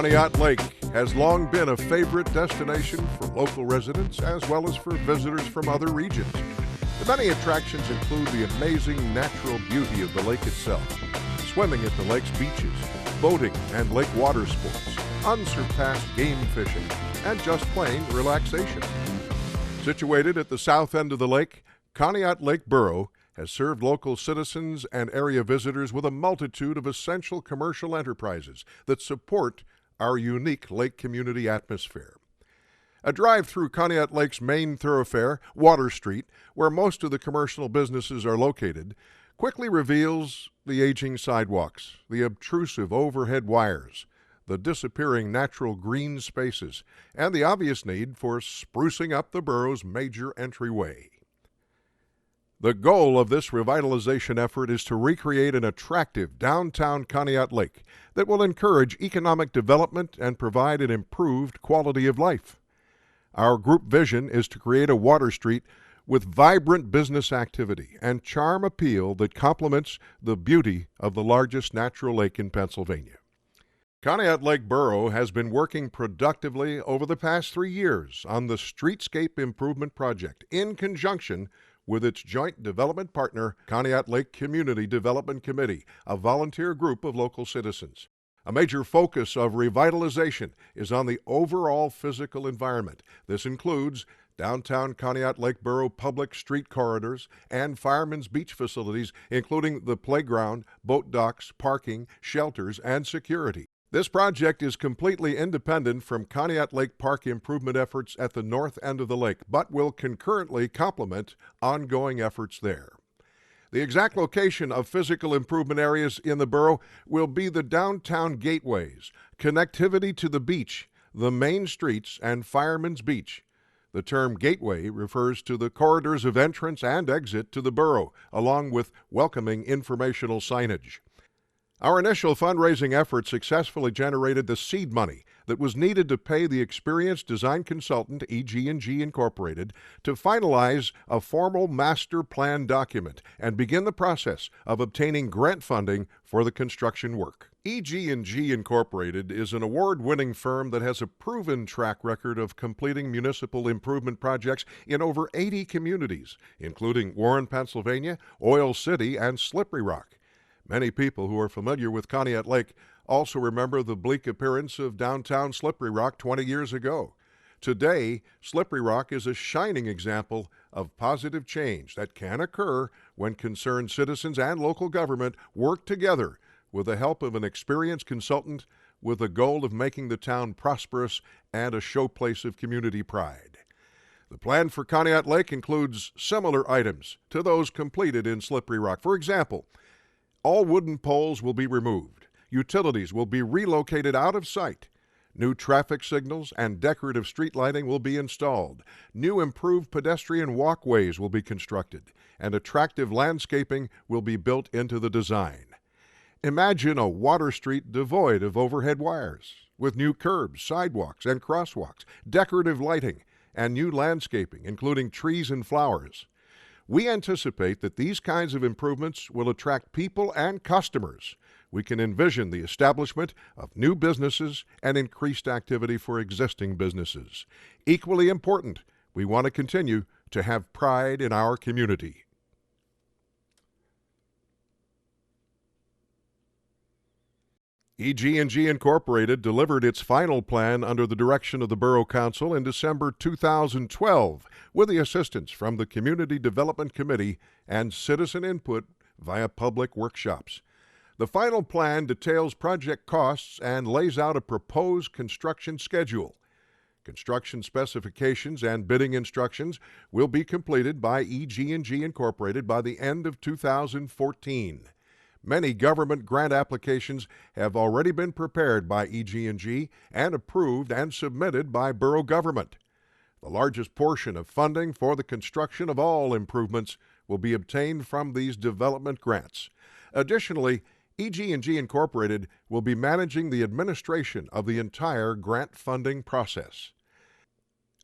Conneaut Lake has long been a favorite destination for local residents as well as for visitors from other regions. The many attractions include the amazing natural beauty of the lake itself, swimming at the lake's beaches, boating and lake water sports, unsurpassed game fishing, and just plain relaxation. Situated at the south end of the lake, Conneaut Lake Borough has served local citizens and area visitors with a multitude of essential commercial enterprises that support our unique lake community atmosphere. A drive through Conneaut Lake's main thoroughfare, Water Street, where most of the commercial businesses are located, quickly reveals the aging sidewalks, the obtrusive overhead wires, the disappearing natural green spaces, and the obvious need for sprucing up the borough's major entryway. The goal of this revitalization effort is to recreate an attractive downtown Conneaut Lake that will encourage economic development and provide an improved quality of life. Our group vision is to create a Water Street with vibrant business activity and charm appeal that complements the beauty of the largest natural lake in Pennsylvania. Conneaut Lake Borough has been working productively over the past 3 years on the Streetscape Improvement Project in conjunction with its joint development partner, Conneaut Lake Community Development Committee, a volunteer group of local citizens. A major focus of revitalization is on the overall physical environment. This includes downtown Conneaut Lake Borough public street corridors and firemen's beach facilities, including the playground, boat docks, parking, shelters, and security. This project is completely independent from Conneaut Lake Park improvement efforts at the north end of the lake, but will concurrently complement ongoing efforts there. The exact location of physical improvement areas in the borough will be the downtown gateways, connectivity to the beach, the main streets, and Fireman's Beach. The term gateway refers to the corridors of entrance and exit to the borough, along with welcoming informational signage. Our initial fundraising effort successfully generated the seed money that was needed to pay the experienced design consultant EG&G Incorporated to finalize a formal master plan document and begin the process of obtaining grant funding for the construction work. EG&G Incorporated is an award-winning firm that has a proven track record of completing municipal improvement projects in over 80 communities, including Warren, Pennsylvania, Oil City, and Slippery Rock. Many people who are familiar with Conneaut Lake also remember the bleak appearance of downtown Slippery Rock 20 years ago. Today, Slippery Rock is a shining example of positive change that can occur when concerned citizens and local government work together with the help of an experienced consultant with the goal of making the town prosperous and a showplace of community pride. The plan for Conneaut Lake includes similar items to those completed in Slippery Rock. For example, all wooden poles will be removed. Utilities will be relocated out of sight. New traffic signals and decorative street lighting will be installed. New improved pedestrian walkways will be constructed, and attractive landscaping will be built into the design. Imagine a Water Street devoid of overhead wires, with new curbs, sidewalks, and crosswalks, decorative lighting, and new landscaping, including trees and flowers. We anticipate that these kinds of improvements will attract people and customers. We can envision the establishment of new businesses and increased activity for existing businesses. Equally important, we want to continue to have pride in our community. EG&G Incorporated delivered its final plan under the direction of the Borough Council in December 2012 with the assistance from the Community Development Committee and citizen input via public workshops. The final plan details project costs and lays out a proposed construction schedule. Construction specifications and bidding instructions will be completed by EG&G Incorporated by the end of 2014. Many government grant applications have already been prepared by EG&G and approved and submitted by borough government. The largest portion of funding for the construction of all improvements will be obtained from these development grants. Additionally, EG&G Incorporated will be managing the administration of the entire grant funding process.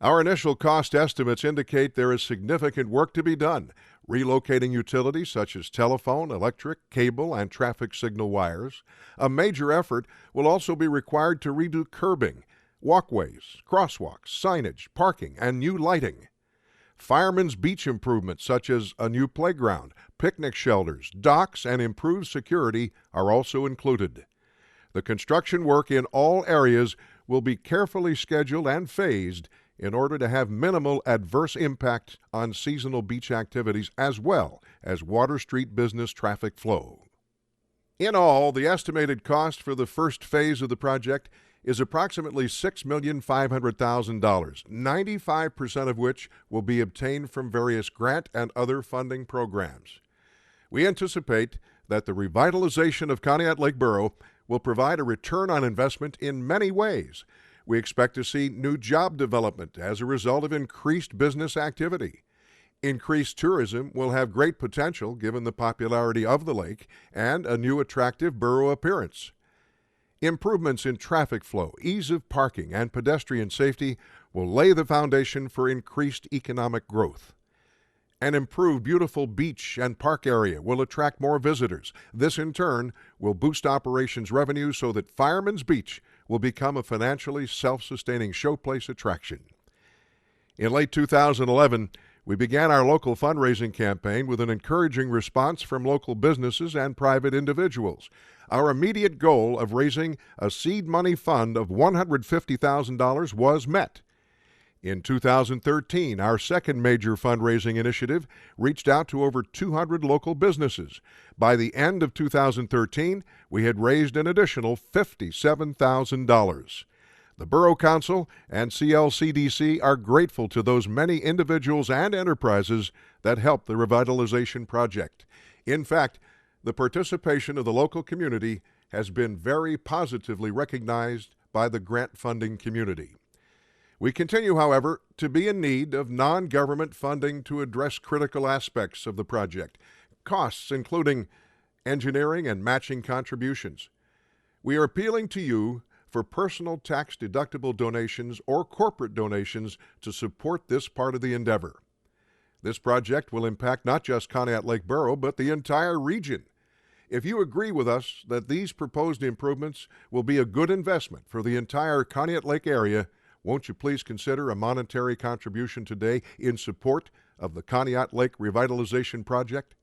Our initial cost estimates indicate there is significant work to be done. relocating utilities such as telephone, electric, cable, and traffic signal wires. A major effort will also be required to redo curbing, walkways, crosswalks, signage, parking, and new lighting. Firemen's beach improvements such as a new playground, picnic shelters, docks, and improved security are also included. The construction work in all areas will be carefully scheduled and phased in order to have minimal adverse impact on seasonal beach activities as well as Water Street business traffic flow. In all, the estimated cost for the first phase of the project is approximately $6,500,000, 95% of which will be obtained from various grant and other funding programs. We anticipate that the revitalization of Conneaut Lake Borough will provide a return on investment in many ways. We expect to see new job development as a result of increased business activity. Increased tourism will have great potential given the popularity of the lake and a new attractive borough appearance. Improvements in traffic flow, ease of parking, and pedestrian safety will lay the foundation for increased economic growth. An improved, beautiful beach and park area will attract more visitors. This, in turn, will boost operations revenue so that Fireman's Beach will become a financially self-sustaining showplace attraction. In late 2011, we began our local fundraising campaign with an encouraging response from local businesses and private individuals. Our immediate goal of raising a seed money fund of $150,000 was met. In 2013, our second major fundraising initiative reached out to over 200 local businesses. By the end of 2013, we had raised an additional $57,000. The Borough Council and CLCDC are grateful to those many individuals and enterprises that helped the revitalization project. In fact, the participation of the local community has been very positively recognized by the grant funding community. We continue, however, to be in need of non-government funding to address critical aspects of the project, costs including engineering and matching contributions. We are appealing to you for personal tax-deductible donations or corporate donations to support this part of the endeavor. This project will impact not just Conneaut Lake Borough, but the entire region. If you agree with us that these proposed improvements will be a good investment for the entire Conneaut Lake area, won't you please consider a monetary contribution today in support of the Conneaut Lake Revitalization Project?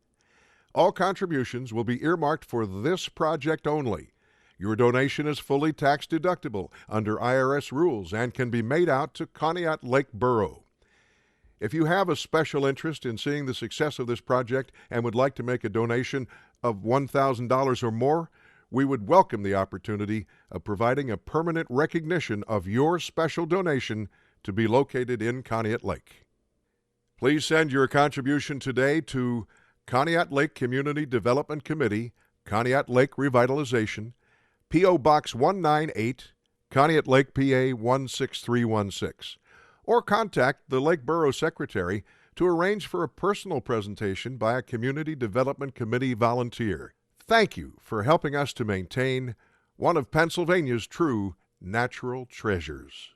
All contributions will be earmarked for this project only. Your donation is fully tax-deductible under IRS rules and can be made out to Conneaut Lake Borough. If you have a special interest in seeing the success of this project and would like to make a donation of $1,000 or more, we would welcome the opportunity of providing a permanent recognition of your special donation to be located in Conneaut Lake. Please send your contribution today to Conneaut Lake Community Development Committee, Conneaut Lake Revitalization, P.O. Box 198, Conneaut Lake, PA 16316, or contact the Lake Borough Secretary to arrange for a personal presentation by a Community Development Committee volunteer. Thank you for helping us to maintain one of Pennsylvania's true natural treasures.